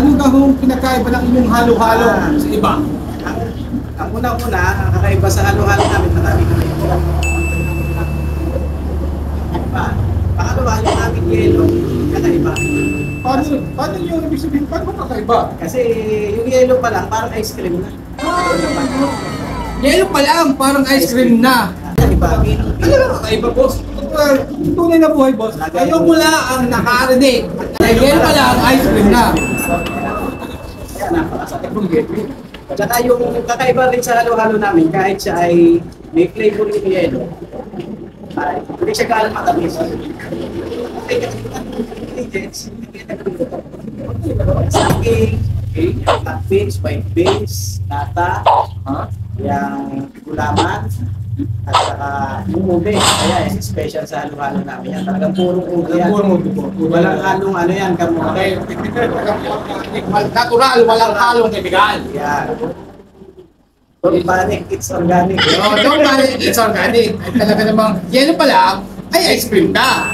Ano nga hong pinakaiba ng inyong halo-halo sa iba? Ang una-una, ang kakaiba sa halo-halo namin, marami kami. Pangalawa, yung aming yelo, kakaiba. Paano yung ibig sabihin? Paano kakaiba? Kasi yung yelo pa lang, parang ice cream na. Yelo pa lang, parang ice cream na. Kakaiba. Ano lang kakaiba, boss? Tunay na buhay, boss. Kayo mula ang nakarinig. Yelo pa lang, ice cream na. Kaya napakasakit. Tsaka yung kakaiba rin sa halo-halo namin, kahit siya ay may flavor yung yelo, ay hindi siya gaano matamis. Okay, kasi ang ingredients, saging, black beans, white beans, nata, yung gulaman, at saka umubi. Kaya yan, special sa halo-halo namin yan. Talagang purong ubi yan. Walang halong ano yan, kamote. Natural, walang halong kemical. Yan. Don't panic, it's organic. No, don't worry, it's organic. Ay, talaga namang yelo pa lang, ay ice cream na.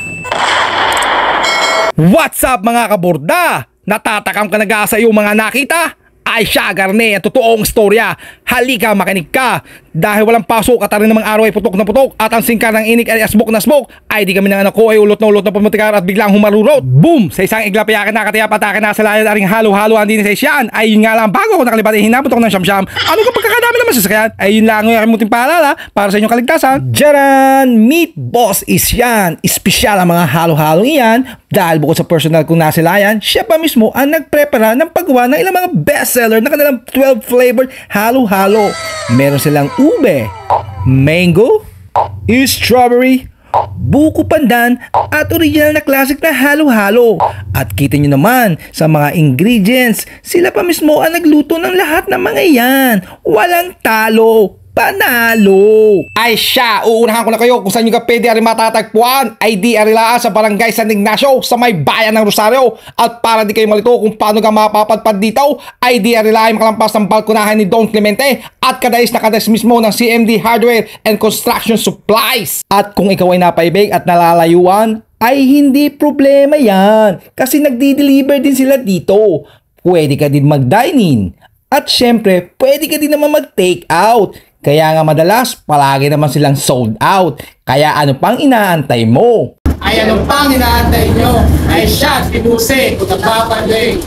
What's up mga kaborda? Natatakam ka na sa iyong mga nakita? Ay siya garne, ang totoong istorya. Halika makinig ka. Dahil walang pasok at rin namang araw ay putok na putok at ang singkar ng inik ay asbok na smoke, ay di kami ng anak ko ay ulot na pumutikar at biglang humarurot. Boom! Sa isang iglapayakin na katiyap at akin na sa layan aring halo-halo ang din sa isyan. Ay yun nga lang, bago ako nakalipat ay hinaputok ng siyam-siyam. Ano ka pagkakadami naman sa sasakyan? Ay yun lang yung aking muting paalala para sa inyong kaligtasan. Jaran! Meat Boss is yan. Espesyal ang mga halo-halong iyan dahil bukod sa personal kong nasilayan, siya pa mismo ang nagprepara ng paggawa ng ilang mga bestseller na kanilang 12 flavored halo-halo. Meron silang ube, mango, strawberry, buko pandan at original na classic na halo-halo. At kita nyo naman sa mga ingredients, sila pa mismo ang nagluto ng lahat ng mga yan. Walang talo. Panalo! Ay siya, uunahan ko na kayo kung saan nyo ka pwede ari matatagpuan ay di arilaan sa Barangay San Ignacio sa may bayan ng Rosario. At para di kayo malito kung paano ka mapapadpad dito ay di arilaan makalampas ng balkonahan ni Don Clemente at kadais na kadais mismo ng CMD Hardware and Construction Supplies. At kung ikaw ay napaibig at nalalayuan ay hindi problema yan kasi nagdi-deliver din sila dito. Pwede ka din mag-dine-in at syempre pwede ka din naman mag-take out. Kaya nga madalas, palagi naman silang sold out. Kaya ano pang inaantay mo? Ay ano pang inaantay nyo? Ay siya, pinusi, kung nagpapanday.